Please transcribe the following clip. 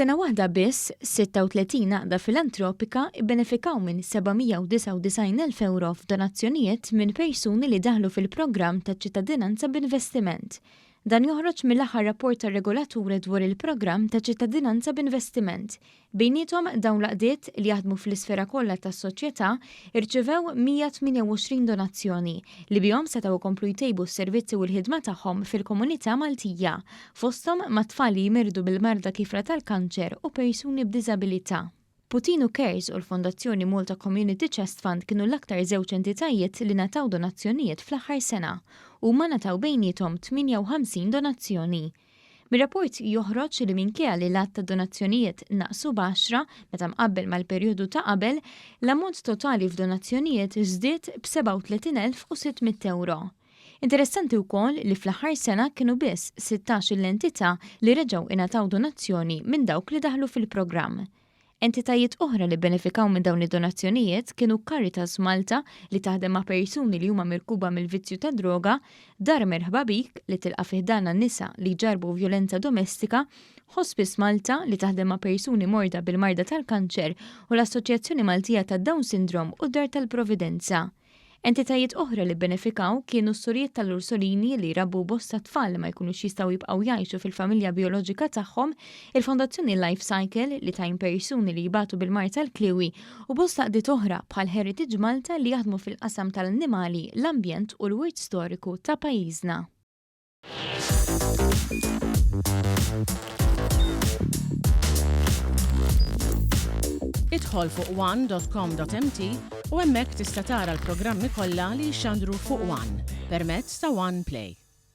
F'sena waħda biss, 36 għaqda filantropika ibbenefikaw minn 799,000 euro f'donazzjonijiet minn persuni li daħlu fil-programm ta' ċittadinanza b'investiment. Dan joħroġ mill-aħħar rapport tar-regolaturi dwar il-programm ta' ċittadinanza b'investiment. Bejniethom dawn l-għaqdiet li jaħdmu fl-isfera kollha tas-soċjetà irċevew 128 donazzjoni li bihom setgħu jkomplu jtejbu s-servizzi u l-ħidma tagħhom fil-komunità Maltija, fosthom mat-tfal li jmirdu bil-marda kifra tal-kanċer u persuni b'diżabilità. Putinu Cares u l-Fondazzjoni Malta Community Chest Fund kienu l-aktar żewġ entitajiet li nataw donazzjonijiet fl-aħħar sena u ma nataw bejniethom 58 donazzjoni. Mir-rapport joħroġ li minkejja li l-att ta' donazzjonijiet naqsu b'10 meta mqabbel mal-perjodu ta' qabel, l-ammont totali f'donazzjonijiet żdied b'37,600 euro. Interessanti wkoll li fl-aħħar sena kienu biss 16 l-entità li reġgħu ingħataw donazzjoni minn dawk li daħlu fil-programm. Entitajiet oħra li benefikaw minn dawn id-donazzjonijiet kienu Caritas Malta li taħdem ma' persuni li huma mirkuba mill-vizzju ta' droga, Dar Merħba Bik li tilqa' fih dan nisa li ġarbu vjolenza domestika, Hospice Malta li taħdem ma' persuni morda bil-marda tal-kanċer u l-Assoċjazzjoni Maltija ta' Down Syndrome u Dar tal-Providenza. Entitajiet oħra li benefikaw kienu s-surijiet tal-Ursolini li rabbu bosta tfal ma jkunux jistgħu jibqgħu jgħixu fil-familja bioloġika tagħhom, il-Fondazzjoni Life Cycle li tajn persuni li jibatu bil-mart tal-kliwi u bosta qdiet oħra bħal Heritage Malta li jaħdmu fil-qasam tal-annimali, l-ambjent u l-wirt storiku ta' pajjiżna. Idħol fuq one.com.mt u hemmhekk tista' tara l-programmi kollha li jxandru fuq One permezz ta' One Play.